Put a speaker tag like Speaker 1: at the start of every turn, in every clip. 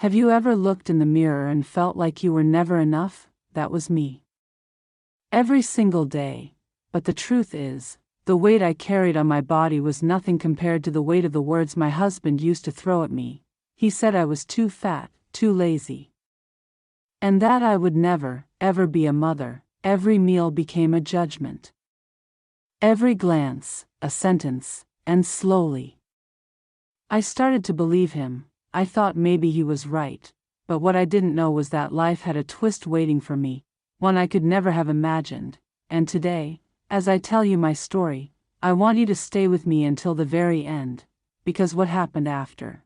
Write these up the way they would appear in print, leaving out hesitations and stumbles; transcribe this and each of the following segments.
Speaker 1: Have you ever looked in the mirror and felt like you were never enough? That was me. Every single day. But the truth is, the weight I carried on my body was nothing compared to the weight of the words my husband used to throw at me. He said I was too fat, too lazy, and that I would never, ever be a mother. Every meal became a judgment. Every glance, a sentence, and slowly I started to believe him. I thought maybe he was right, but what I didn't know was that life had a twist waiting for me, one I could never have imagined. And today, as I tell you my story, I want you to stay with me until the very end, because what happened after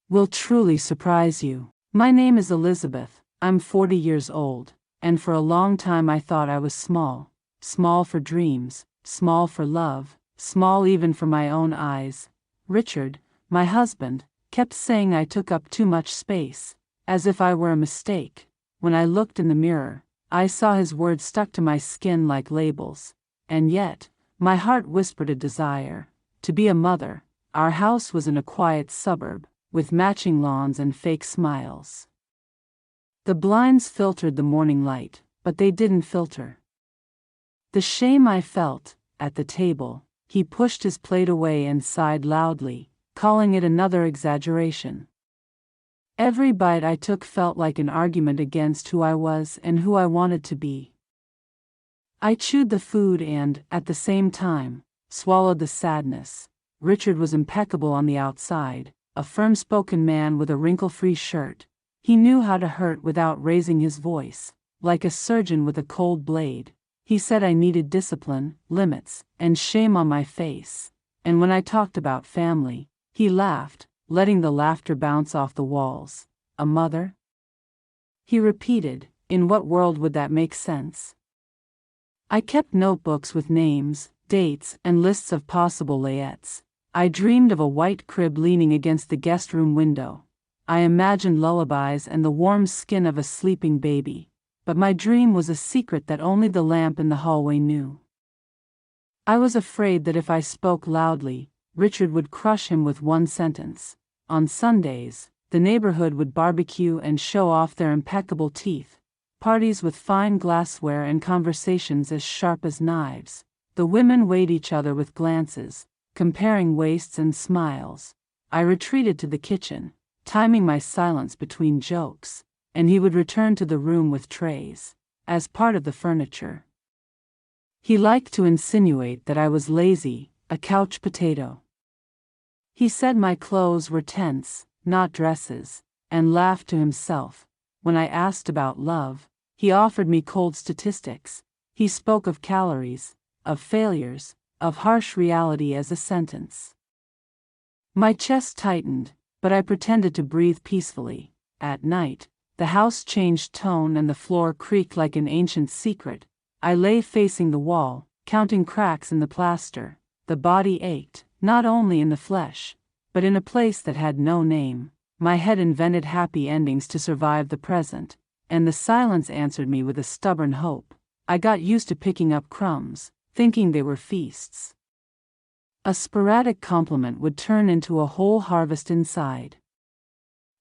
Speaker 1: will truly surprise you. My name is Elizabeth, I'm 40 years old, and for a long time I thought I was small. Small for dreams, small for love, small even for my own eyes. Richard, my husband, kept saying I took up too much space, as if I were a mistake. When I looked in the mirror, I saw his words stuck to my skin like labels, and yet, my heart whispered a desire to be a mother. Our house was in a quiet suburb, with matching lawns and fake smiles. The blinds filtered the morning light, but they didn't filter the shame I felt. At the table, he pushed his plate away and sighed loudly, calling it another exaggeration. Every bite I took felt like an argument against who I was and who I wanted to be. I chewed the food and, at the same time, swallowed the sadness. Richard was impeccable on the outside, a firm-spoken man with a wrinkle-free shirt. He knew how to hurt without raising his voice, like a surgeon with a cold blade. He said I needed discipline, limits, and shame on my face. And when I talked about family, he laughed, letting the laughter bounce off the walls. A mother? He repeated, in what world would that make sense? I kept notebooks with names, dates, and lists of possible layettes. I dreamed of a white crib leaning against the guest room window. I imagined lullabies and the warm skin of a sleeping baby. But my dream was a secret that only the lamp in the hallway knew. I was afraid that if I spoke loudly, Richard would crush him with one sentence. On Sundays, the neighborhood would barbecue and show off their impeccable teeth. Parties with fine glassware and conversations as sharp as knives. The women weighed each other with glances, comparing waists and smiles. I retreated to the kitchen, timing my silence between jokes, and he would return to the room with trays, as part of the furniture. He liked to insinuate that I was lazy, a couch potato. He said my clothes were tense, not dresses, and laughed to himself. When I asked about love, he offered me cold statistics. He spoke of calories, of failures, of harsh reality as a sentence. My chest tightened, but I pretended to breathe peacefully. At night, the house changed tone and the floor creaked like an ancient secret. I lay facing the wall, counting cracks in the plaster. The body ached, not only in the flesh, but in a place that had no name. My head invented happy endings to survive the present, and the silence answered me with a stubborn hope. I got used to picking up crumbs, thinking they were feasts. A sporadic compliment would turn into a whole harvest inside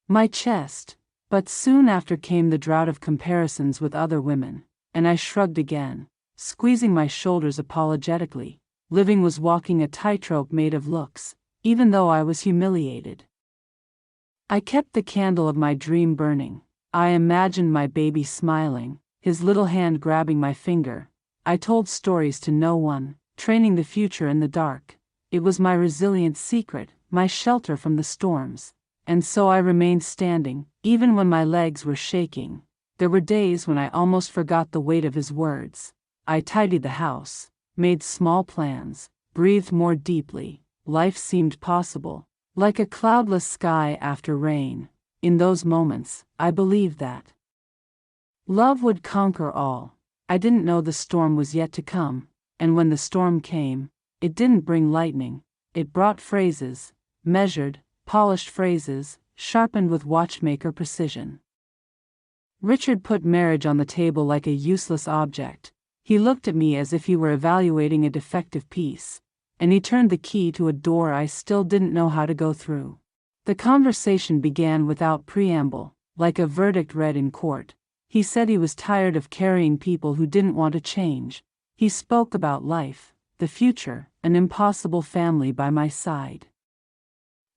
Speaker 1: my chest. But soon after came the drought of comparisons with other women, and I shrugged again, squeezing my shoulders apologetically. Living was walking a tightrope made of looks, even though I was humiliated. I kept the candle of my dream burning. I imagined my baby smiling, his little hand grabbing my finger. I told stories to no one, training the future in the dark. It was my resilient secret, my shelter from the storms. And so I remained standing, even when my legs were shaking. There were days when I almost forgot the weight of his words. I tidied the house, made small plans, breathed more deeply. Life seemed possible, like a cloudless sky after rain. In those moments, I believed that love would conquer all. I didn't know the storm was yet to come, and when the storm came, it didn't bring lightning. It brought phrases, measured, polished phrases, sharpened with watchmaker precision. Richard put marriage on the table like a useless object. He looked at me as if he were evaluating a defective piece, and he turned the key to a door I still didn't know how to go through. The conversation began without preamble, like a verdict read in court. He said he was tired of carrying people who didn't want to change. He spoke about life, the future, an impossible family by my side.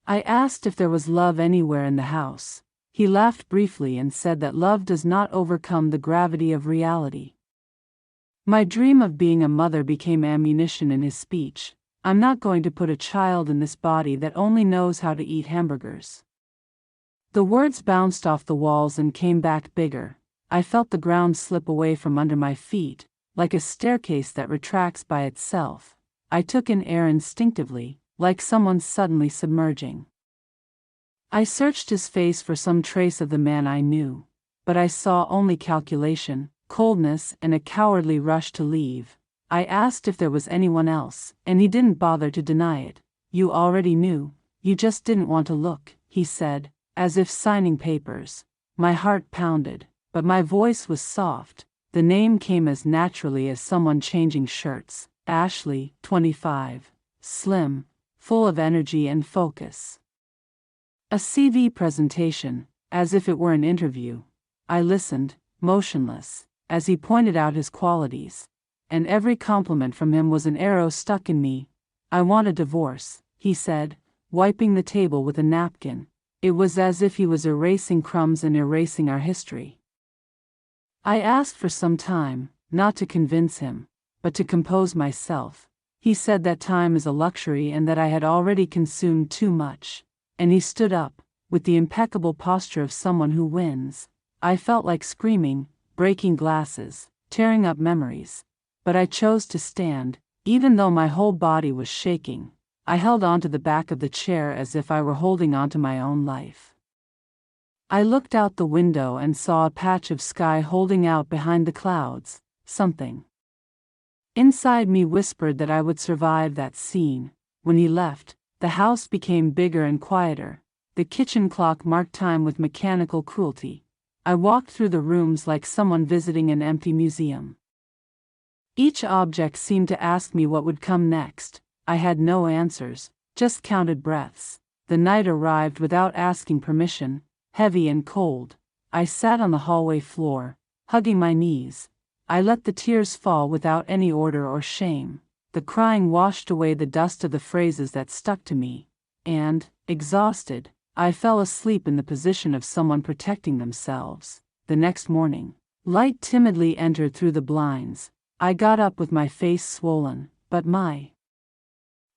Speaker 1: I asked if there was love anywhere in the house. He laughed briefly and said that love does not overcome the gravity of reality. My dream of being a mother became ammunition in his speech. I'm not going to put a child in this body that only knows how to eat hamburgers. The words bounced off the walls and came back bigger. I felt the ground slip away from under my feet, like a staircase that retracts by itself. I took in air instinctively, like someone suddenly submerging. I searched his face for some trace of the man I knew, but I saw only calculation, coldness, and a cowardly rush to leave. I asked if there was anyone else, and he didn't bother to deny it. You already knew, you just didn't want to look, he said, as if signing papers. My heart pounded, but my voice was soft. The name came as naturally as someone changing shirts. Ashley, 25. Slim, full of energy and focus. A CV presentation, as if it were an interview. I listened, motionless, as he pointed out his qualities. And every compliment from him was an arrow stuck in me. I want a divorce, he said, wiping the table with a napkin. It was as if he was erasing crumbs and erasing our history. I asked for some time, not to convince him, but to compose myself. He said that time is a luxury and that I had already consumed too much. And he stood up, with the impeccable posture of someone who wins. I felt like screaming, breaking glasses, tearing up memories. But I chose to stand, even though my whole body was shaking. I held onto the back of the chair as if I were holding onto my own life. I looked out the window and saw a patch of sky holding out behind the clouds, something inside me whispered that I would survive that scene. When he left, the house became bigger and quieter. The kitchen clock marked time with mechanical cruelty. I walked through the rooms like someone visiting an empty museum. Each object seemed to ask me what would come next. I had no answers, just counted breaths. The night arrived without asking permission, heavy and cold. I sat on the hallway floor, hugging my knees. I let the tears fall without any order or shame. The crying washed away the dust of the phrases that stuck to me, and, exhausted, I fell asleep in the position of someone protecting themselves. The next morning, light timidly entered through the blinds. I got up with my face swollen, but my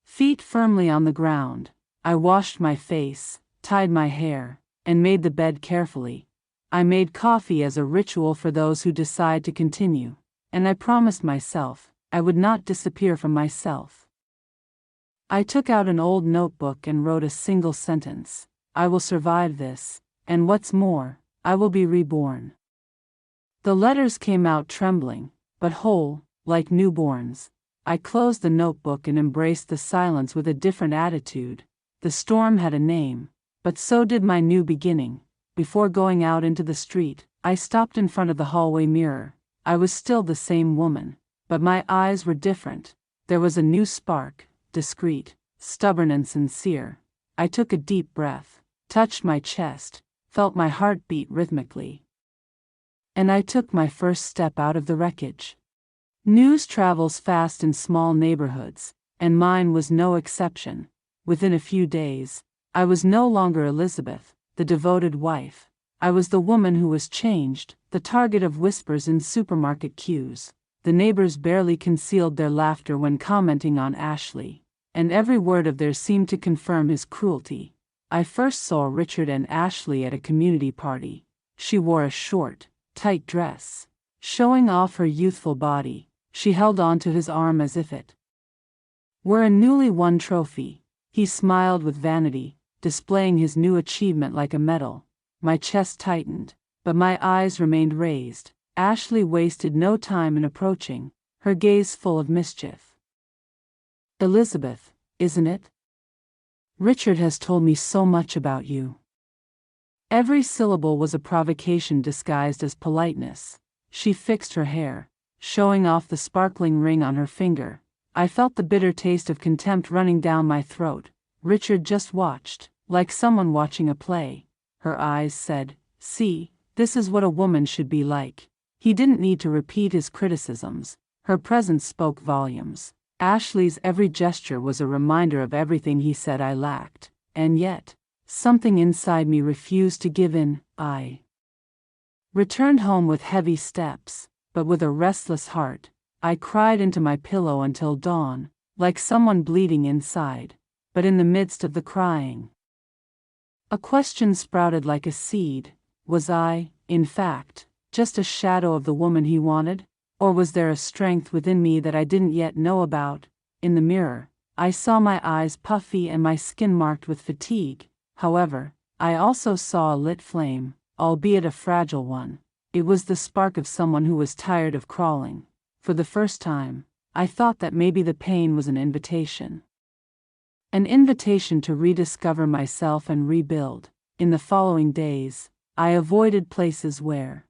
Speaker 1: feet firmly on the ground. I washed my face, tied my hair, and made the bed carefully. I made coffee as a ritual for those who decide to continue, and I promised myself I would not disappear from myself. I took out an old notebook and wrote a single sentence. I will survive this, and what's more, I will be reborn. The letters came out trembling, but whole, like newborns. I closed the notebook and embraced the silence with a different attitude. The storm had a name, but so did my new beginning. Before going out into the street, I stopped in front of the hallway mirror. I was still the same woman, but my eyes were different. There was a new spark, discreet, stubborn and sincere. I took a deep breath, touched my chest, felt my heart beat rhythmically. And I took my first step out of the wreckage. News travels fast in small neighborhoods, and mine was no exception. Within a few days, I was no longer Elizabeth, the devoted wife. I was the woman who was changed, the target of whispers in supermarket queues. The neighbors barely concealed their laughter when commenting on Ashley, and every word of theirs seemed to confirm his cruelty. I first saw Richard and Ashley at a community party. She wore a short, tight dress, showing off her youthful body. She held onto his arm as if it were a newly won trophy. He smiled with vanity, displaying his new achievement like a medal. My chest tightened, but my eyes remained raised. Ashley wasted no time in approaching, her gaze full of mischief. Elizabeth, isn't it? Richard has told me so much about you. Every syllable was a provocation disguised as politeness. She fixed her hair, showing off the sparkling ring on her finger. I felt the bitter taste of contempt running down my throat. Richard just watched, like someone watching a play. Her eyes said, "See, this is what a woman should be like." He didn't need to repeat his criticisms. Her presence spoke volumes. Ashley's every gesture was a reminder of everything he said I lacked. And yet, something inside me refused to give in. I returned home with heavy steps, but with a restless heart. I cried into my pillow until dawn, like someone bleeding inside. But in the midst of the crying, a question sprouted like a seed. Was I, in fact, just a shadow of the woman he wanted? Or was there a strength within me that I didn't yet know about? In the mirror, I saw my eyes puffy and my skin marked with fatigue. However, I also saw a lit flame, albeit a fragile one. It was the spark of someone who was tired of crawling. For the first time, I thought that maybe the pain was an invitation. An invitation to rediscover myself and rebuild. In the following days, I avoided places where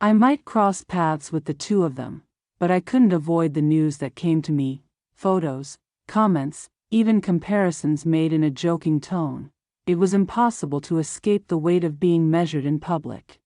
Speaker 1: I might cross paths with the two of them, but I couldn't avoid the news that came to me: photos, comments, even comparisons made in a joking tone. It was impossible to escape the weight of being measured in public.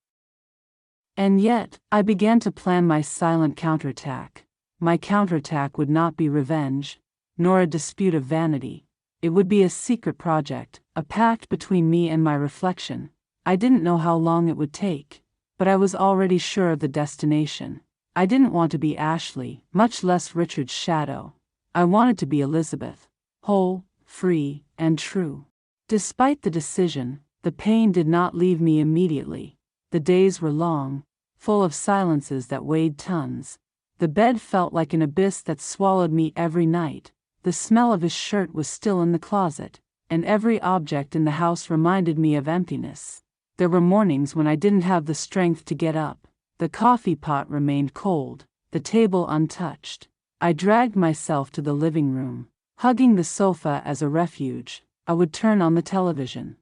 Speaker 1: And yet, I began to plan my silent counterattack. My counterattack would not be revenge, nor a dispute of vanity. It would be a secret project, a pact between me and my reflection. I didn't know how long it would take, but I was already sure of the destination. I didn't want to be Ashley, much less Richard's shadow. I wanted to be Elizabeth, whole, free, and true. Despite the decision, the pain did not leave me immediately. The days were long, full of silences that weighed tons. The bed felt like an abyss that swallowed me every night. The smell of his shirt was still in the closet, and every object in the house reminded me of emptiness. There were mornings when I didn't have the strength to get up. The coffee pot remained cold, the table untouched. I dragged myself to the living room, hugging the sofa as a refuge. I would turn on the television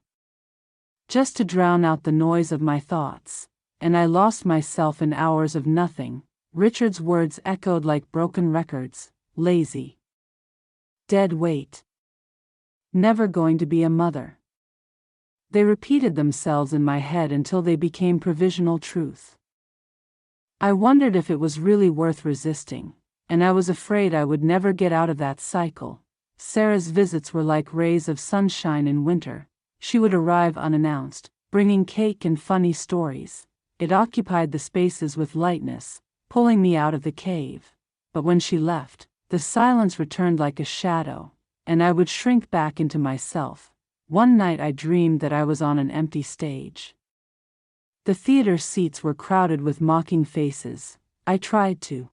Speaker 1: just to drown out the noise of my thoughts, and I lost myself in hours of nothing. Richard's words echoed like broken records: lazy, dead weight, never going to be a mother. They repeated themselves in my head until they became provisional truth. I wondered if it was really worth resisting, and I was afraid I would never get out of that cycle. Sarah's visits were like rays of sunshine in winter. She would arrive unannounced, bringing cake and funny stories. It occupied the spaces with lightness, pulling me out of the cave. But when she left, the silence returned like a shadow, and I would shrink back into myself. One night I dreamed that I was on an empty stage. The theater seats were crowded with mocking faces. I tried to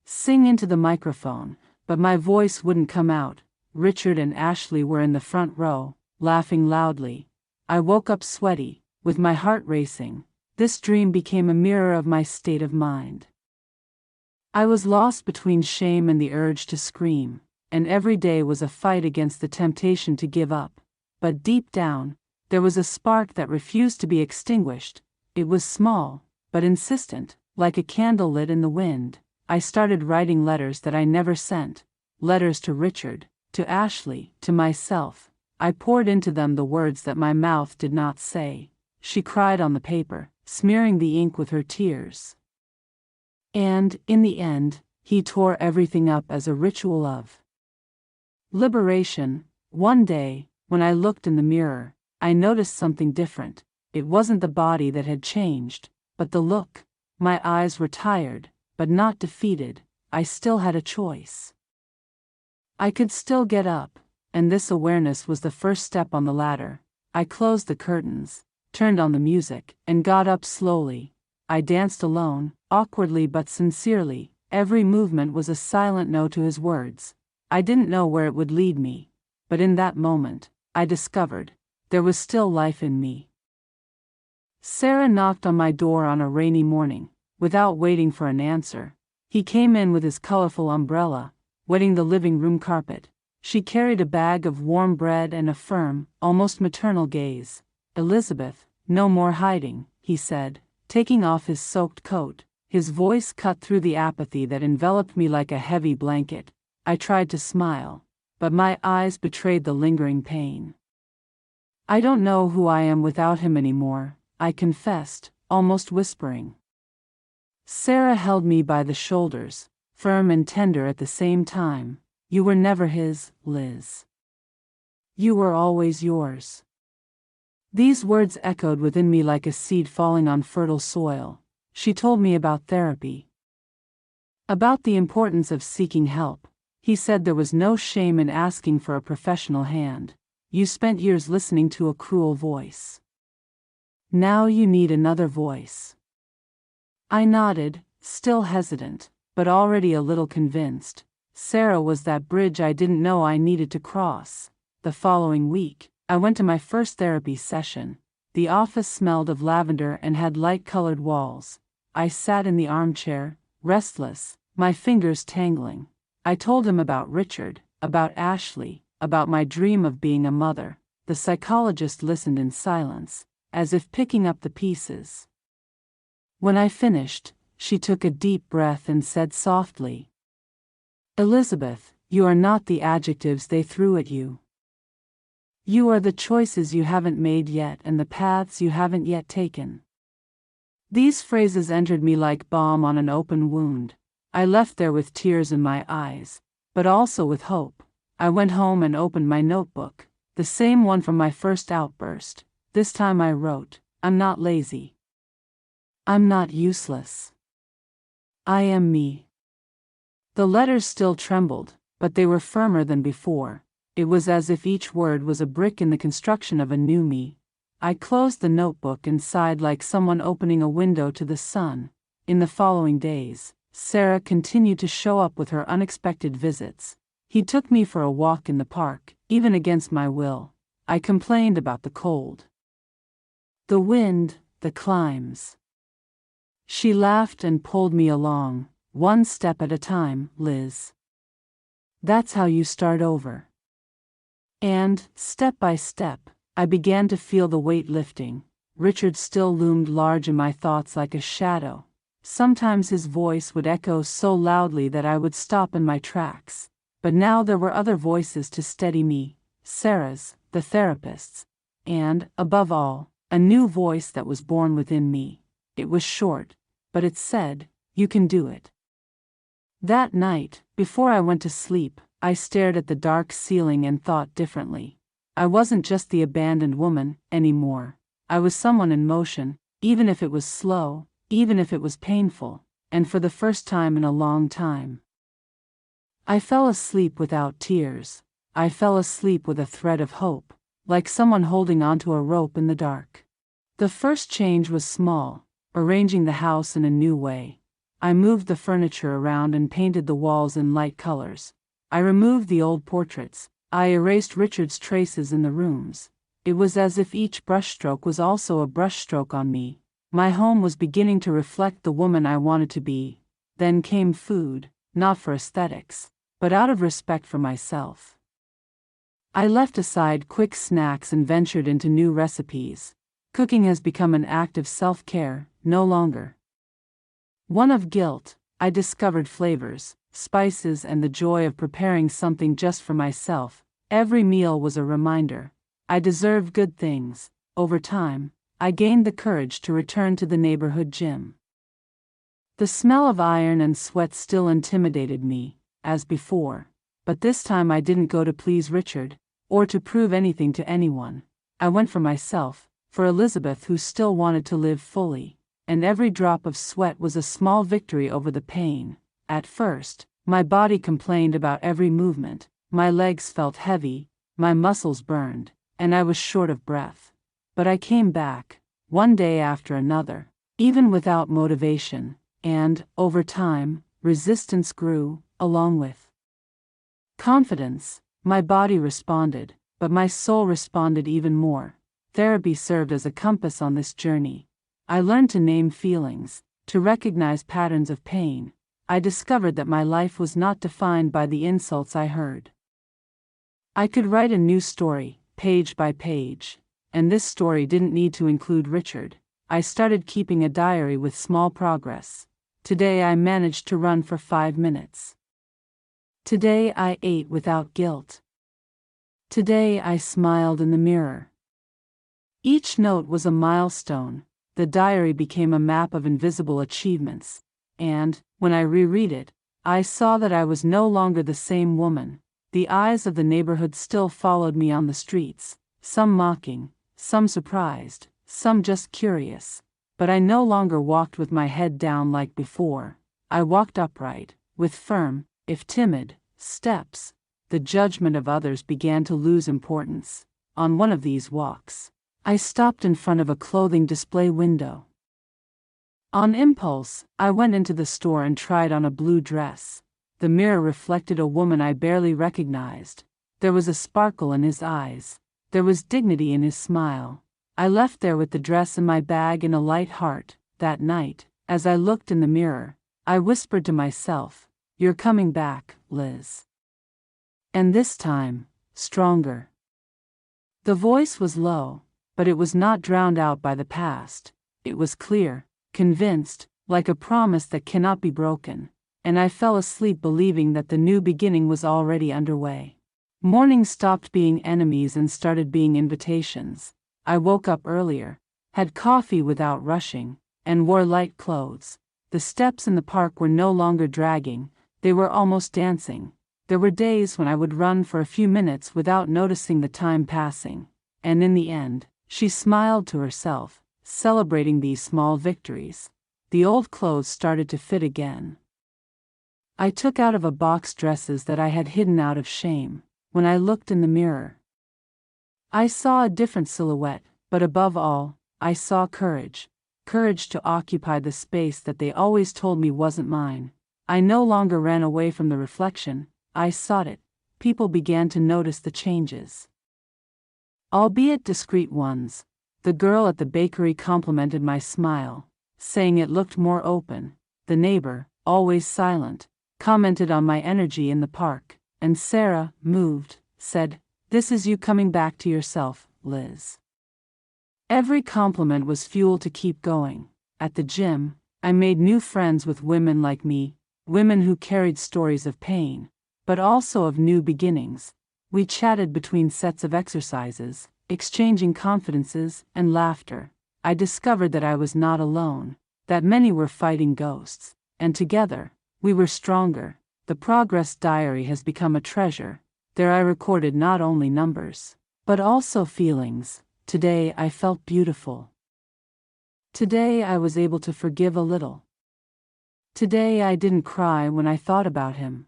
Speaker 1: sing into the microphone, but my voice wouldn't come out. Richard and Ashley were in the front row, laughing loudly. I woke up sweaty, with my heart racing. This dream became a mirror of my state of mind. I was lost between shame and the urge to scream, and every day was a fight against the temptation to give up. But deep down, there was a spark that refused to be extinguished. It was small, but insistent, like a candle lit in the wind. I started writing letters that I never sent. Letters to Richard, to Ashley, to myself. I poured into them the words that my mouth did not say. She cried on the paper, smearing the ink with her tears. And, in the end, he tore everything up as a ritual of liberation. One day, when I looked in the mirror, I noticed something different. It wasn't the body that had changed, but the look. My eyes were tired, but not defeated. I still had a choice. I could still get up, and this awareness was the first step on the ladder. I closed the curtains, turned on the music, and got up slowly. I danced alone, awkwardly but sincerely. Every movement was a silent no to his words. I didn't know where it would lead me, but in that moment, I discovered there was still life in me. Sarah knocked on my door on a rainy morning. Without waiting for an answer, he came in with his colorful umbrella, wetting the living room carpet. She carried a bag of warm bread and a firm, almost maternal gaze. "Elizabeth, no more hiding," he said, taking off his soaked coat. His voice cut through the apathy that enveloped me like a heavy blanket. I tried to smile, but my eyes betrayed the lingering pain. I don't know who I am without him anymore, I confessed, almost whispering. Sarah held me by the shoulders, firm and tender at the same time. You were never his, Liz. You were always yours. These words echoed within me like a seed falling on fertile soil. She told me about therapy, about the importance of seeking help. He said there was no shame in asking for a professional hand. You spent years listening to a cruel voice. Now you need another voice. I nodded, still hesitant, but already a little convinced. Sarah was that bridge I didn't know I needed to cross. The following week, I went to my first therapy session. The office smelled of lavender and had light-colored walls. I sat in the armchair, restless, my fingers tangling. I told him about Richard, about Ashley, about my dream of being a mother. The psychologist listened in silence, as if picking up the pieces. When I finished, she took a deep breath and said softly, "Elizabeth, you are not the adjectives they threw at you. You are the choices you haven't made yet and the paths you haven't yet taken." These phrases entered me like balm on an open wound. I left there with tears in my eyes, but also with hope. I went home and opened my notebook, the same one from my first outburst. This time I wrote, "I'm not lazy. I'm not useless. I am me." The letters still trembled, but they were firmer than before. It was as if each word was a brick in the construction of a new me. I closed the notebook and sighed like someone opening a window to the sun. In the following days, Sarah continued to show up with her unexpected visits. He took me for a walk in the park, even against my will. I complained about the cold, the wind, the climbs. She laughed and pulled me along, one step at a time, Liz. That's how you start over. And, step by step, I began to feel the weight lifting. Richard still loomed large in my thoughts like a shadow. Sometimes his voice would echo so loudly that I would stop in my tracks. But now there were other voices to steady me, Sarah's, the therapist's, and, above all, a new voice that was born within me. It was short, but it said, "You can do it." That night, before I went to sleep, I stared at the dark ceiling and thought differently. I wasn't just the abandoned woman anymore. I was someone in motion, even if it was slow, even if it was painful, and for the first time in a long time. I fell asleep without tears. I fell asleep with a thread of hope, like someone holding onto a rope in the dark. The first change was small, arranging the house in a new way. I moved the furniture around and painted the walls in light colors. I removed the old portraits. I erased Richard's traces in the rooms. It was as if each brushstroke was also a brushstroke on me. My home was beginning to reflect the woman I wanted to be. Then came food, not for aesthetics, but out of respect for myself. I left aside quick snacks and ventured into new recipes. Cooking has become an act of self-care, no longer one of guilt. I discovered flavors, spices, and the joy of preparing something just for myself. Every meal was a reminder. I deserved good things. Over time, I gained the courage to return to the neighborhood gym. The smell of iron and sweat still intimidated me, as before, but this time I didn't go to please Richard, or to prove anything to anyone. I went for myself, for Elizabeth, who still wanted to live fully, and every drop of sweat was a small victory over the pain. At first, my body complained about every movement. My legs felt heavy, my muscles burned, and I was short of breath. But I came back, one day after another, even without motivation, and, over time, resistance grew, along with confidence. My body responded, but my soul responded even more. Therapy served as a compass on this journey. I learned to name feelings, to recognize patterns of pain. I discovered that my life was not defined by the insults I heard. I could write a new story, page by page, and this story didn't need to include Richard. I started keeping a diary with small progress. Today I managed to run for 5 minutes. Today I ate without guilt. Today I smiled in the mirror. Each note was a milestone. The diary became a map of invisible achievements. And, when I reread it, I saw that I was no longer the same woman. The eyes of the neighborhood still followed me on the streets, some mocking, some surprised, some just curious. But I no longer walked with my head down like before. I walked upright, with firm, if timid, steps. The judgment of others began to lose importance. On one of these walks, I stopped in front of a clothing display window. On impulse, I went into the store and tried on a blue dress. The mirror reflected a woman I barely recognized. There was a sparkle in his eyes. There was dignity in his smile. I left there with the dress in my bag and a light heart. That night, as I looked in the mirror, I whispered to myself, "You're coming back, Liz." And this time, stronger. The voice was low, but it was not drowned out by the past. It was clear, convinced, like a promise that cannot be broken, and I fell asleep believing that the new beginning was already underway. Mornings stopped being enemies and started being invitations. I woke up earlier, had coffee without rushing, and wore light clothes. The steps in the park were no longer dragging, they were almost dancing. There were days when I would run for a few minutes without noticing the time passing, and in the end, she smiled to herself, celebrating these small victories. The old clothes started to fit again. I took out of a box dresses that I had hidden out of shame. When I looked in the mirror, I saw a different silhouette, but above all, I saw courage. Courage to occupy the space that they always told me wasn't mine. I no longer ran away from the reflection, I sought it. People began to notice the changes, albeit discreet ones. The girl at the bakery complimented my smile, saying it looked more open. The neighbor, always silent, commented on my energy in the park, and Sarah, moved, said, "This is you coming back to yourself, Liz." Every compliment was fuel to keep going. At the gym, I made new friends with women like me, women who carried stories of pain, but also of new beginnings. We chatted between sets of exercises, exchanging confidences and laughter. I discovered that I was not alone, that many were fighting ghosts, and together, we were stronger. The progress diary has become a treasure. There I recorded not only numbers, but also feelings. Today I felt beautiful. Today I was able to forgive a little. Today I didn't cry when I thought about him.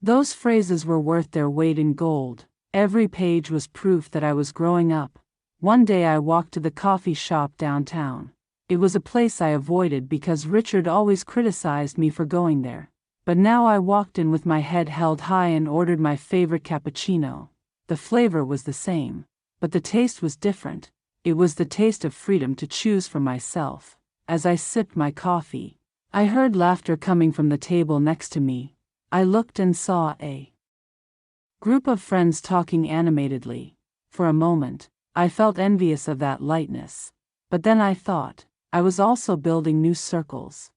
Speaker 1: Those phrases were worth their weight in gold. Every page was proof that I was growing up. One day I walked to the coffee shop downtown. It was a place I avoided because Richard always criticized me for going there. But now I walked in with my head held high and ordered my favorite cappuccino. The flavor was the same, but the taste was different. It was the taste of freedom to choose for myself. As I sipped my coffee, I heard laughter coming from the table next to me. I looked and saw a group of friends talking animatedly. For a moment, I felt envious of that lightness. But then I thought, I was also building new circles.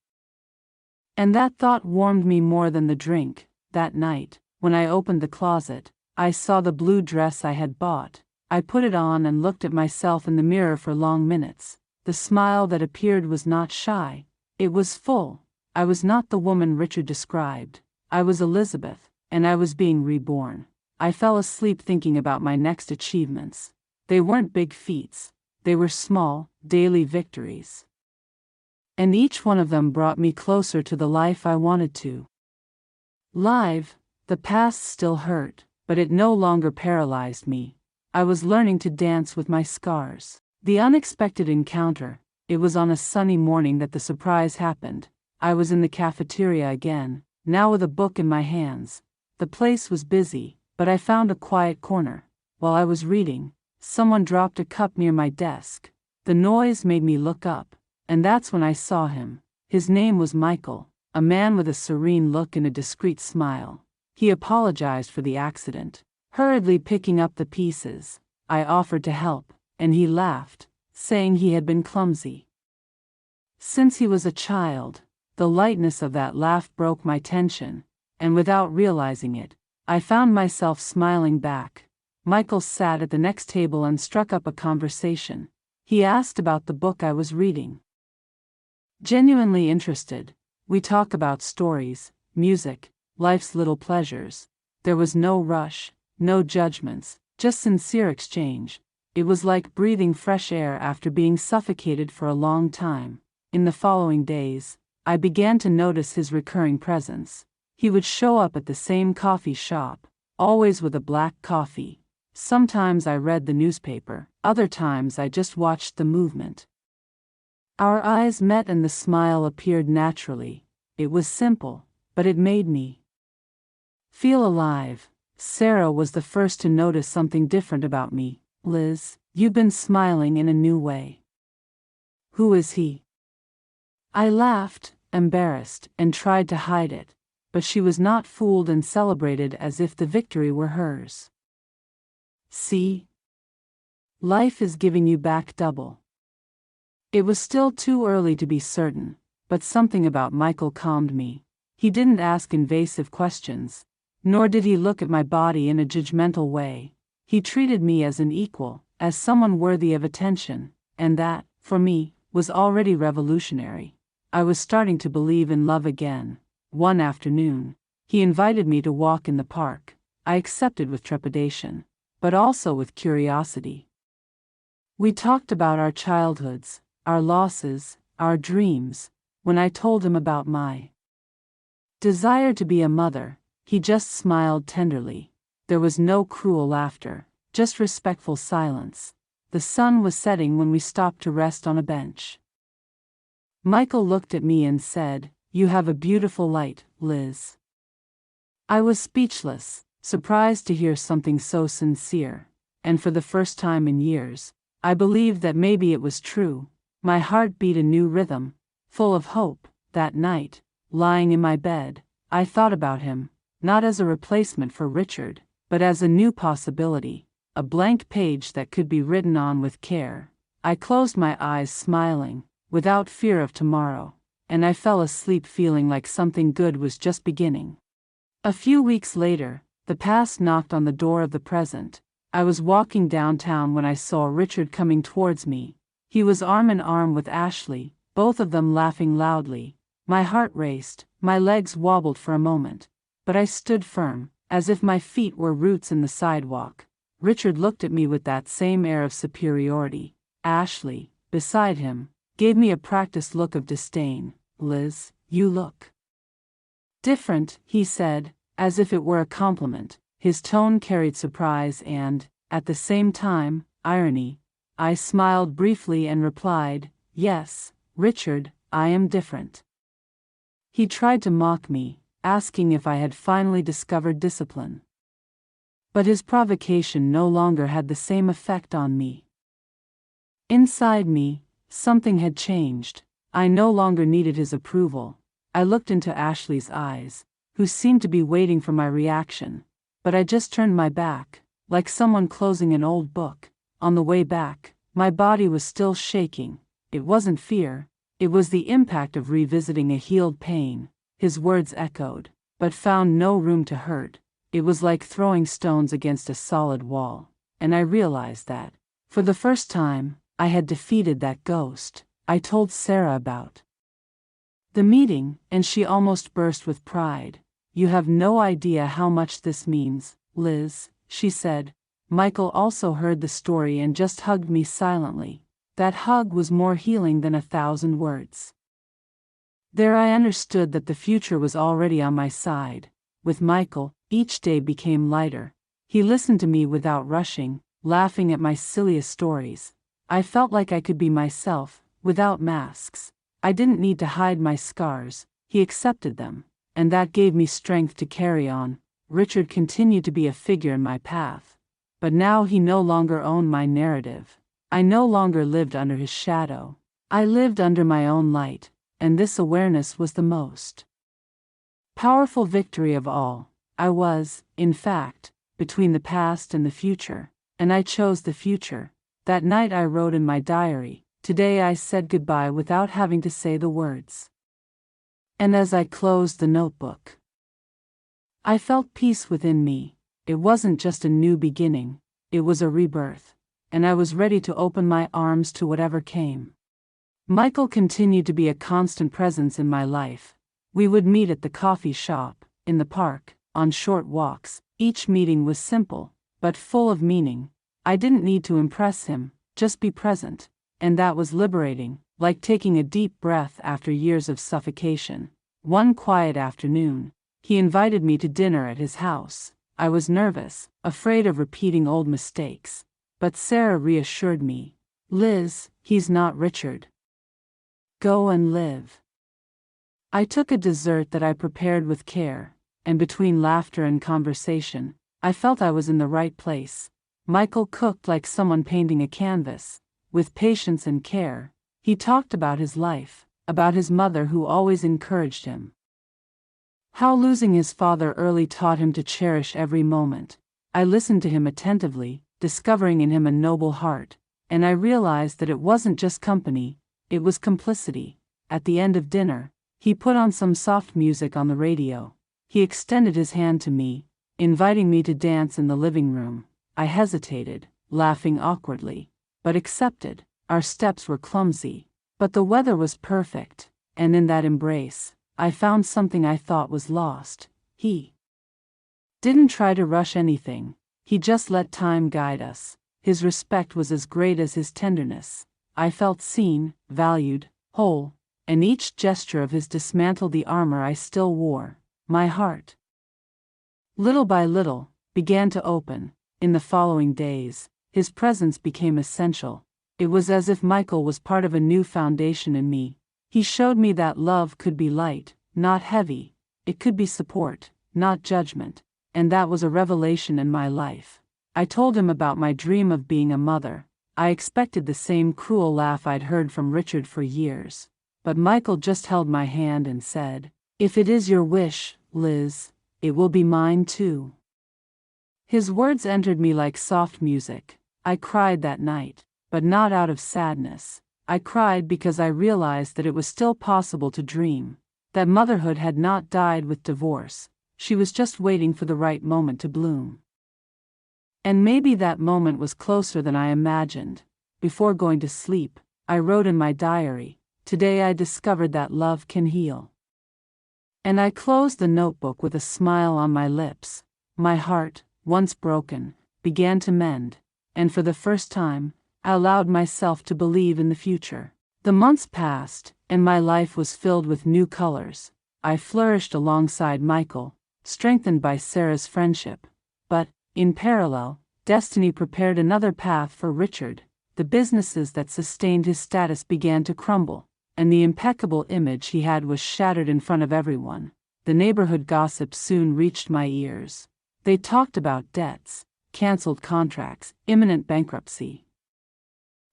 Speaker 1: And that thought warmed me more than the drink. That night, when I opened the closet, I saw the blue dress I had bought. I put it on and looked at myself in the mirror for long minutes. The smile that appeared was not shy. It was full. I was not the woman Richard described. I was Elizabeth, and I was being reborn. I fell asleep thinking about my next achievements. They weren't big feats. They were small, daily victories. And each one of them brought me closer to the life I wanted to live. The past still hurt, but it no longer paralyzed me. I was learning to dance with my scars. The unexpected encounter. It was on a sunny morning that the surprise happened. I was in the cafeteria again, now with a book in my hands. The place was busy, but I found a quiet corner. While I was reading, someone dropped a cup near my desk. The noise made me look up, and that's when I saw him. His name was Michael, a man with a serene look and a discreet smile. He apologized for the accident, hurriedly picking up the pieces. I offered to help, and he laughed, saying he had been clumsy since he was a child. The lightness of that laugh broke my tension, and without realizing it, I found myself smiling back. Michael sat at the next table and struck up a conversation. He asked about the book I was reading. Genuinely interested, we talk about stories, music, life's little pleasures. There was no rush, no judgments, just sincere exchange. It was like breathing fresh air after being suffocated for a long time. In the following days, I began to notice his recurring presence. He would show up at the same coffee shop, always with a black coffee. Sometimes I read the newspaper, other times I just watched the movement. Our eyes met and the smile appeared naturally. It was simple, but it made me feel alive. Sarah was the first to notice something different about me. Liz, you've been smiling in a new way. Who is he? I laughed, embarrassed, and tried to hide it, but she was not fooled and celebrated as if the victory were hers. See? Life is giving you back double. It was still too early to be certain, but something about Michael calmed me. He didn't ask invasive questions, nor did he look at my body in a judgmental way. He treated me as an equal, as someone worthy of attention, and that, for me, was already revolutionary. I was starting to believe in love again. One afternoon, he invited me to walk in the park. I accepted with trepidation, but also with curiosity. We talked about our childhoods, our losses, our dreams. When I told him about my desire to be a mother, he just smiled tenderly. There was no cruel laughter, just respectful silence. The sun was setting when we stopped to rest on a bench. Michael looked at me and said, "You have a beautiful light, Liz." I was speechless, surprised to hear something so sincere, and for the first time in years, I believed that maybe it was true. My heart beat a new rhythm, full of hope. That night, lying in my bed, I thought about him, not as a replacement for Richard, but as a new possibility, a blank page that could be written on with care. I closed my eyes smiling, without fear of tomorrow, and I fell asleep feeling like something good was just beginning. A few weeks later, the past knocked on the door of the present. I was walking downtown when I saw Richard coming towards me. He was arm in arm with Ashley, both of them laughing loudly. My heart raced, my legs wobbled for a moment, but I stood firm, as if my feet were roots in the sidewalk. Richard looked at me with that same air of superiority. Ashley, beside him, gave me a practiced look of disdain. "Liz, you look different," he said, as if it were a compliment. His tone carried surprise and, at the same time, irony. I smiled briefly and replied, "Yes, Richard, I am different." He tried to mock me, asking if I had finally discovered discipline. But his provocation no longer had the same effect on me. Inside me, something had changed. I no longer needed his approval. I looked into Ashley's eyes, who seemed to be waiting for my reaction, but I just turned my back, like someone closing an old book. On the way back, my body was still shaking. It wasn't fear, it was the impact of revisiting a healed pain. His words echoed, but found no room to hurt. It was like throwing stones against a solid wall, and I realized that, for the first time, I had defeated that ghost. I told Sarah about the meeting, and she almost burst with pride. "You have no idea how much this means, Liz," she said. Michael also heard the story and just hugged me silently. That hug was more healing than 1,000 words. There I understood that the future was already on my side. With Michael, each day became lighter. He listened to me without rushing, laughing at my silliest stories. I felt like I could be myself, without masks. I didn't need to hide my scars. He accepted them, and that gave me strength to carry on. Richard continued to be a figure in my path, but now he no longer owned my narrative. I no longer lived under his shadow. I lived under my own light, and this awareness was the most powerful victory of all. I was, in fact, between the past and the future, and I chose the future. That night I wrote in my diary, "Today I said goodbye without having to say the words." And as I closed the notebook, I felt peace within me. It wasn't just a new beginning, it was a rebirth, and I was ready to open my arms to whatever came. Michael continued to be a constant presence in my life. We would meet at the coffee shop, in the park, on short walks. Each meeting was simple, but full of meaning. I didn't need to impress him, just be present, and that was liberating, like taking a deep breath after years of suffocation. One quiet afternoon, he invited me to dinner at his house. I was nervous, afraid of repeating old mistakes, but Sarah reassured me. "Liz, he's not Richard. Go and live." I took a dessert that I prepared with care, and between laughter and conversation, I felt I was in the right place. Michael cooked like someone painting a canvas, with patience and care. He talked about his life, about his mother who always encouraged him. How losing his father early taught him to cherish every moment. I listened to him attentively, discovering in him a noble heart, and I realized that it wasn't just company, it was complicity. At the end of dinner, he put on some soft music on the radio. He extended his hand to me, inviting me to dance in the living room. I hesitated, laughing awkwardly, but accepted. Our steps were clumsy, but the weather was perfect, and in that embrace, I found something I thought was lost. He didn't try to rush anything, he just let time guide us. His respect was as great as his tenderness. I felt seen, valued, whole, and each gesture of his dismantled the armor I still wore. My heart, little by little, began to open. In the following days, his presence became essential. It was as if Michael was part of a new foundation in me. He showed me that love could be light, not heavy. It could be support, not judgment. And that was a revelation in my life. I told him about my dream of being a mother. I expected the same cruel laugh I'd heard from Richard for years. But Michael just held my hand and said, "If it is your wish, Liz, it will be mine too." His words entered me like soft music. I cried that night, but not out of sadness. I cried because I realized that it was still possible to dream, that motherhood had not died with divorce. She was just waiting for the right moment to bloom. And maybe that moment was closer than I imagined. Before going to sleep, I wrote in my diary, "Today I discovered that love can heal." And I closed the notebook with a smile on my lips. My heart, once broken, began to mend, and for the first time, I allowed myself to believe in the future. The months passed, and my life was filled with new colors. I flourished alongside Michael, strengthened by Sarah's friendship. But, in parallel, destiny prepared another path for Richard. The businesses that sustained his status began to crumble, and the impeccable image he had was shattered in front of everyone. The neighborhood gossip soon reached my ears. They talked about debts, canceled contracts, imminent bankruptcy.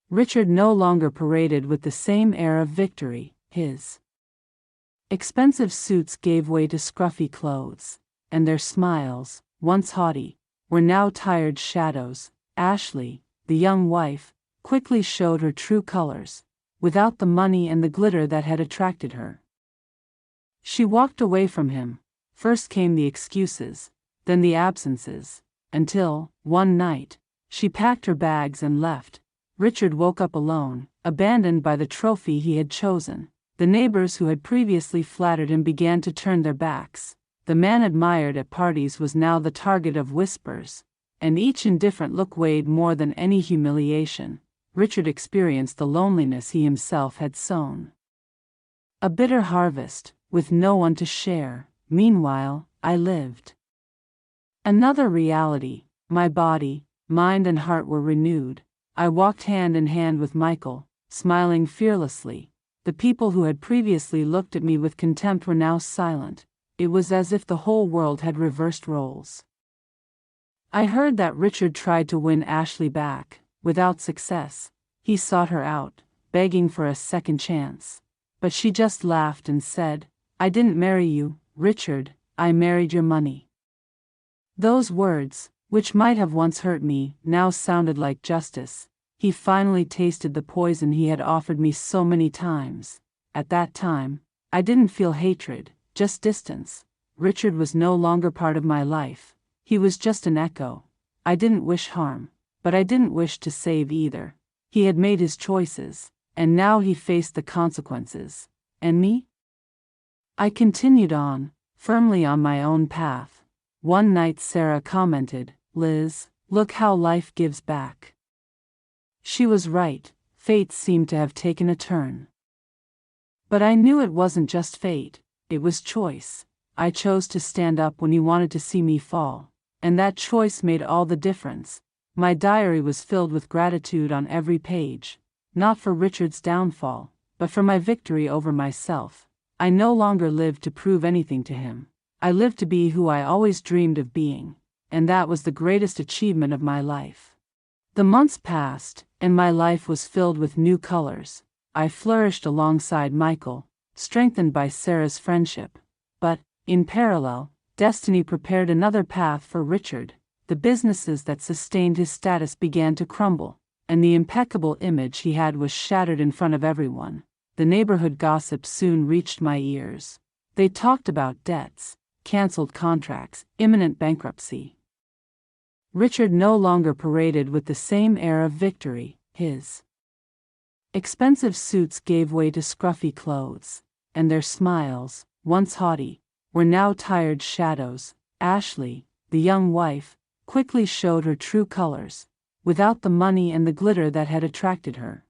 Speaker 1: Richard no longer paraded with the same air of victory. His expensive suits gave way to scruffy clothes, and their smiles, once haughty, were now tired shadows. Ashley, the young wife, quickly showed her true colors, without the money and the glitter that had attracted her. She walked away from him. First came the excuses, then the absences, until, one night, she packed her bags and left. Richard woke up alone, abandoned by the trophy he had chosen. The neighbors who had previously flattered him began to turn their backs. The man admired at parties was now the target of whispers, and each indifferent look weighed more than any humiliation. Richard experienced the loneliness he himself had sown. A bitter harvest, with no one to share. Meanwhile, I lived another reality. My body, mind and heart were renewed. I walked hand in hand with Michael, smiling fearlessly. The people who had previously looked at me with contempt were now silent. It was as if the whole world had reversed roles. I heard that Richard tried to win Ashley back, without success. He sought her out, begging for a second chance. But she just laughed and said, "I didn't marry you, Richard, I married your money." Those words, which might have once hurt me, now sounded like justice. He finally tasted the poison he had offered me so many times. At that time, I didn't feel hatred, just distance. Richard was no longer part of my life. He was just an echo. I didn't wish harm, but I didn't wish to save either. He had made his choices, and now he faced the consequences. And me? I continued on, firmly on my own path. One night Sarah commented, "Liz, look how life gives back." She was right, fate seemed to have taken a turn. But I knew it wasn't just fate, it was choice. I chose to stand up when he wanted to see me fall, and that choice made all the difference. My diary was filled with gratitude on every page, not for Richard's downfall, but for my victory over myself. I no longer lived to prove anything to him. I lived to be who I always dreamed of being, and that was the greatest achievement of my life. The months passed, and my life was filled with new colors. I flourished alongside Michael, strengthened by Sarah's friendship. But, in parallel, destiny prepared another path for Richard. The businesses that sustained his status began to crumble, and the impeccable image he had was shattered in front of everyone. The neighborhood gossip soon reached my ears. They talked about debts, canceled contracts, imminent bankruptcy. Richard no longer paraded with the same air of victory. His expensive suits gave way to scruffy clothes, and their smiles, once haughty, were now tired shadows. Ashley, the young wife, quickly showed her true colors, without the money and the glitter that had attracted her.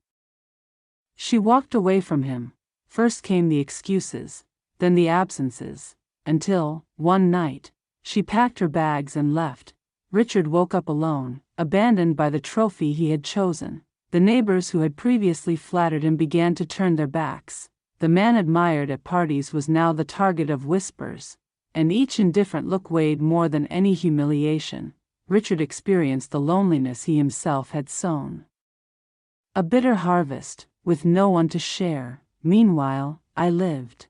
Speaker 1: She walked away from him. First came the excuses, then the absences, until, one night, she packed her bags and left. Richard woke up alone, abandoned by the trophy he had chosen. The neighbors who had previously flattered him began to turn their backs. The man admired at parties was now the target of whispers, and each indifferent look weighed more than any humiliation. Richard experienced the loneliness he himself had sown. A bitter harvest, with no one to share. Meanwhile, I lived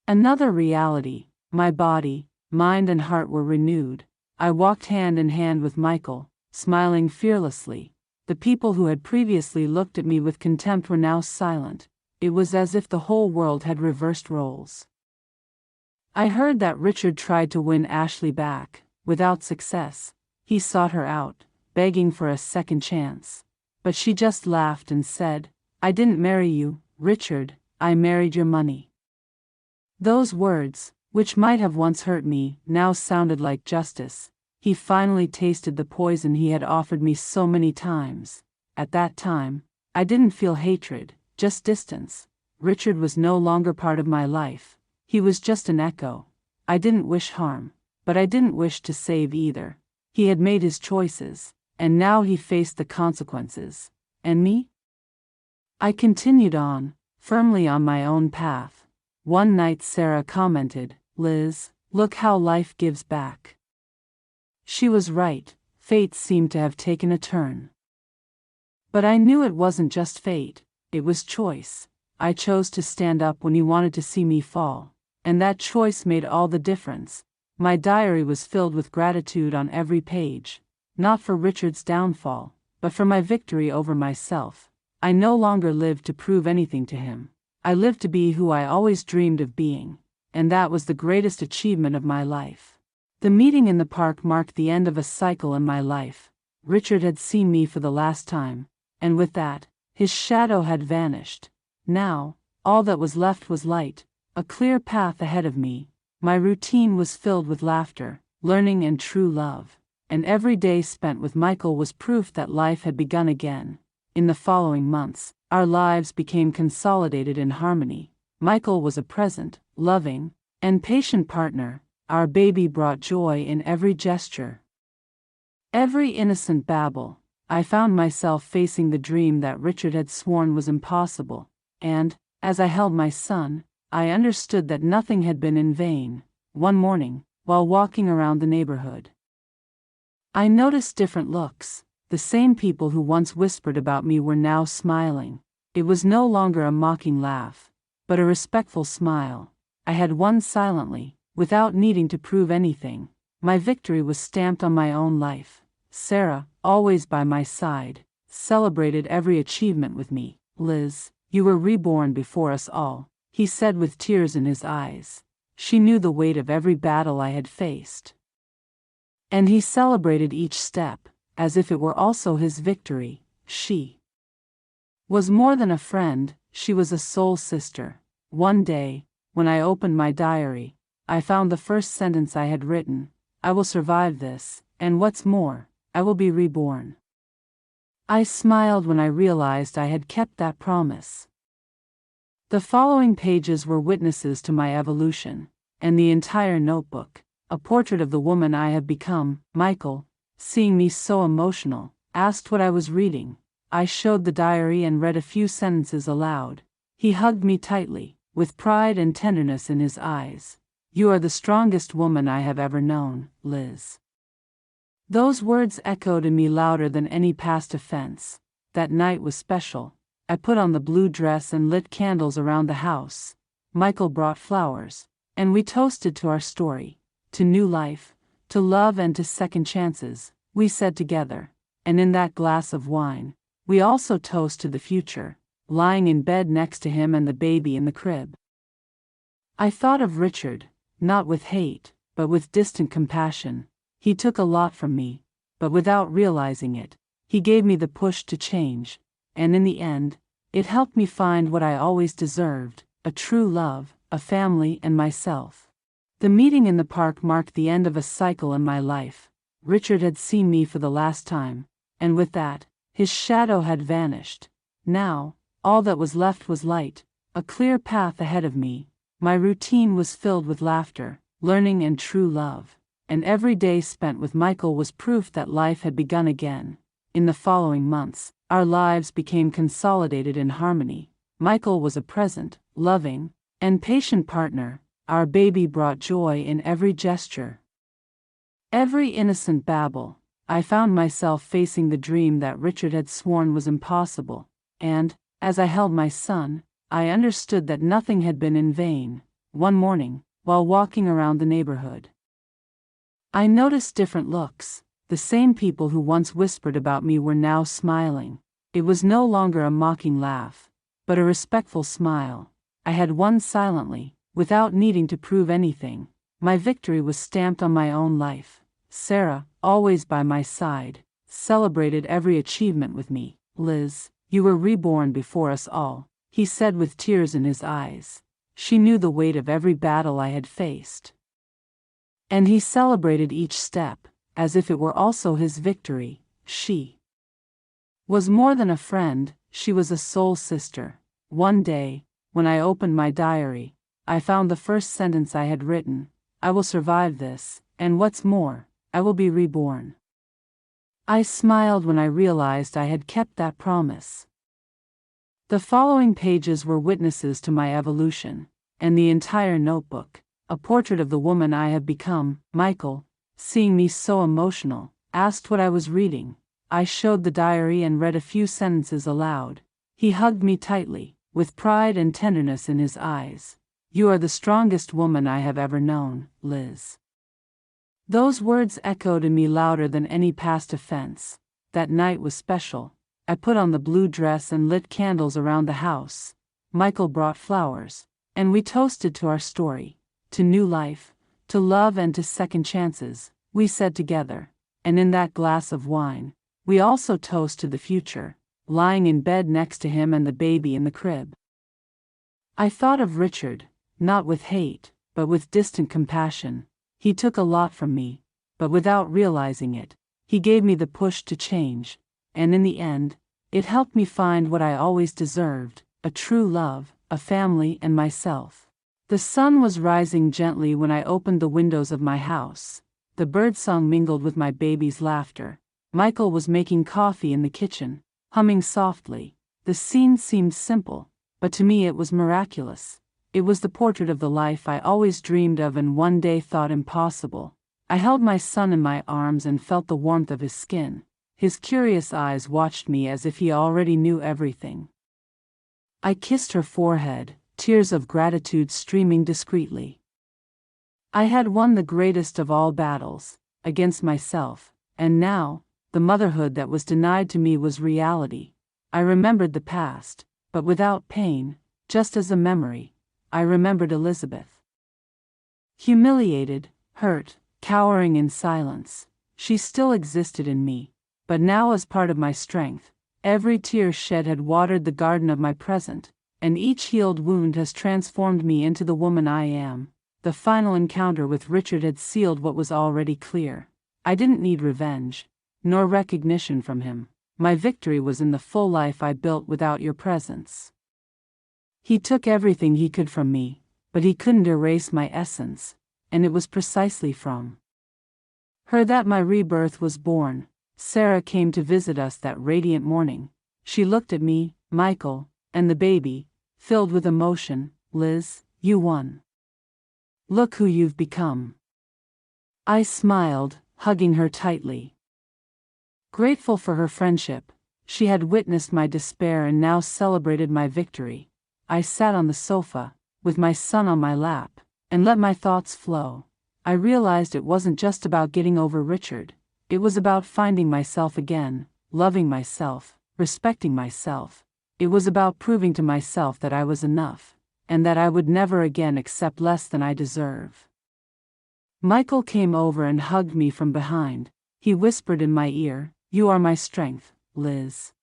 Speaker 1: another reality. My body, mind and heart were renewed. I walked hand in hand with Michael, smiling fearlessly. The people who had previously looked at me with contempt were now silent. It was as if the whole world had reversed roles. I heard that Richard tried to win Ashley back, without success. He sought her out, begging for a second chance. But she just laughed and said, "I didn't marry you, Richard, I married your money." Those words, which might have once hurt me, now sounded like justice. He finally tasted the poison he had offered me so many times. At that time, I didn't feel hatred, just distance. Richard was no longer part of my life. He was just an echo. I didn't wish harm, but I didn't wish to save either. He had made his choices, and now he faced the consequences. And me? I continued on, firmly on my own path. One night Sarah commented, "Liz, look how life gives back." She was right, fate seemed to have taken a turn. But I knew it wasn't just fate, it was choice. I chose to stand up when he wanted to see me fall, and that choice made all the difference. My diary was filled with gratitude on every page, not for Richard's downfall, but for my victory over myself. I no longer lived to prove anything to him. I lived to be who I always dreamed of being, and that was the greatest achievement of my life. The meeting in the park marked the end of a cycle in my life. Richard had seen me for the last time, and with that, his shadow had vanished. Now, all that was left was light, a clear path ahead of me. My routine was filled with laughter, learning and true love, and every day spent with Michael was proof that life had begun again. In the following months, our lives became consolidated in harmony. Michael was a present, loving, and patient partner. Our baby brought joy in every gesture, every innocent babble. I found myself facing the dream that Richard had sworn was impossible, and, as I held my son, I understood that nothing had been in vain. One morning, while walking around the neighborhood, I noticed different looks. The same people who once whispered about me were now smiling. It was no longer a mocking laugh, but a respectful smile. I had won silently, without needing to prove anything. My victory was stamped on my own life. Sarah, always by my side, celebrated every achievement with me. "Liz, you were reborn before us all," he said with tears in his eyes. She knew the weight of every battle I had faced, and he celebrated each step, as if it were also his victory. She was more than a friend, she was a soul sister. One day, when I opened my diary, I found the first sentence I had written: "I will survive this, and what's more, I will be reborn." I smiled when I realized I had kept that promise. The following pages were witnesses to my evolution, and the entire notebook, a portrait of the woman I have become. Michael, seeing me so emotional, asked what I was reading. I showed the diary and read a few sentences aloud. He hugged me tightly, with pride and tenderness in his eyes. "You are the strongest woman I have ever known, Liz." Those words echoed in me louder than any past offense. That night was special. I put on the blue dress and lit candles around the house. Michael brought flowers, and we toasted to our story, to new life, to love and to second chances, we said together. And in that glass of wine, we also toast to the future, lying in bed next to him and the baby in the crib. I thought of Richard, not with hate, but with distant compassion. He took a lot from me, but without realizing it, he gave me the push to change, and in the end, it helped me find what I always deserved: a true love, a family, and myself. The meeting in the park marked the end of a cycle in my life. Richard had seen me for the last time, and with that, his shadow had vanished. Now, all that was left was light, a clear path ahead of me. My routine was filled with laughter, learning, and true love, and every day spent with Michael was proof that life had begun again. In the following months, our lives became consolidated in harmony. Michael was a present, loving, and patient partner. Our baby brought joy in every gesture, every innocent babble. I found myself facing the dream that Richard had sworn was impossible, and, as I held my son, I understood that nothing had been in vain. One morning, while walking around the neighborhood, I noticed different looks. The same people who once whispered about me were now smiling. It was no longer a mocking laugh, but a respectful smile. I had won silently, without needing to prove anything. My victory was stamped on my own life. Sarah, always by my side, celebrated every achievement with me. "Liz, you were reborn before us all," he said with tears in his eyes. She knew the weight of every battle I had faced, and he celebrated each step, as if it were also his victory. She was more than a friend, she was a soul sister. One day, when I opened my diary, I found the first sentence I had written: "I will survive this, and what's more, I will be reborn." I smiled when I realized I had kept that promise. The following pages were witnesses to my evolution, and the entire notebook, a portrait of the woman I have become. Michael, seeing me so emotional, asked what I was reading. I showed the diary and read a few sentences aloud. He hugged me tightly, with pride and tenderness in his eyes. "You are the strongest woman I have ever known, Liz." Those words echoed in me louder than any past offense. That night was special. I put on the blue dress and lit candles around the house. Michael brought flowers, and we toasted to our story, to new life, to love and to second chances, we said together. And in that glass of wine, we also toast to the future, lying in bed next to him and the baby in the crib. I thought of Richard, not with hate, but with distant compassion. He took a lot from me, but without realizing it, he gave me the push to change, and in the end, it helped me find what I always deserved: a true love, a family, and myself. The sun was rising gently when I opened the windows of my house. The birdsong mingled with my baby's laughter. Michael was making coffee in the kitchen, humming softly. The scene seemed simple, but to me it was miraculous. It was the portrait of the life I always dreamed of and one day thought impossible. I held my son in my arms and felt the warmth of his skin. His curious eyes watched me as if he already knew everything. I kissed her forehead, tears of gratitude streaming discreetly. I had won the greatest of all battles, against myself, and now, the motherhood that was denied to me was reality. I remembered the past, but without pain, just as a memory. I remembered Elizabeth. Humiliated, hurt, cowering in silence, she still existed in me, but now as part of my strength. Every tear shed had watered the garden of my present, and each healed wound has transformed me into the woman I am. The final encounter with Richard had sealed what was already clear. I didn't need revenge, nor recognition from him. My victory was in the full life I built without your presence. He took everything he could from me, but he couldn't erase my essence, and it was precisely from her that my rebirth was born. Sarah came to visit us that radiant morning. She looked at me, Michael, and the baby, filled with emotion. "Liz, you won. Look who you've become." I smiled, hugging her tightly. Grateful for her friendship, she had witnessed my despair and now celebrated my victory. I sat on the sofa, with my son on my lap, and let my thoughts flow. I realized it wasn't just about getting over Richard, it was about finding myself again, loving myself, respecting myself. It was about proving to myself that I was enough, and that I would never again accept less than I deserve. Michael came over and hugged me from behind. He whispered in my ear, "You are my strength, Liz."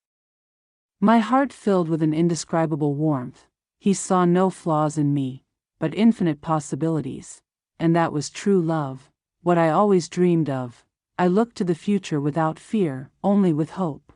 Speaker 1: My heart filled with an indescribable warmth. He saw no flaws in me, but infinite possibilities. And that was true love, what I always dreamed of. I looked to the future without fear, only with hope.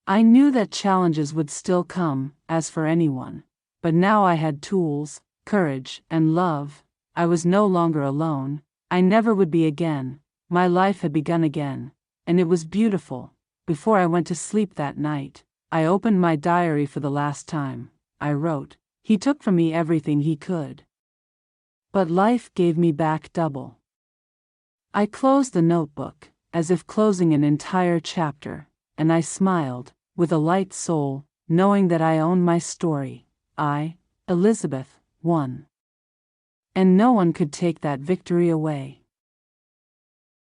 Speaker 1: I knew that challenges would still come, as for anyone. But now I had tools, courage, and love. I was no longer alone. I never would be again. My life had begun again, and it was beautiful. Before I went to sleep that night, I opened my diary for the last time. I wrote, "He took from me everything he could, but life gave me back double." I closed the notebook, as if closing an entire chapter, and I smiled, with a light soul, knowing that I owned my story. I, Elizabeth, won. And no one could take that victory away.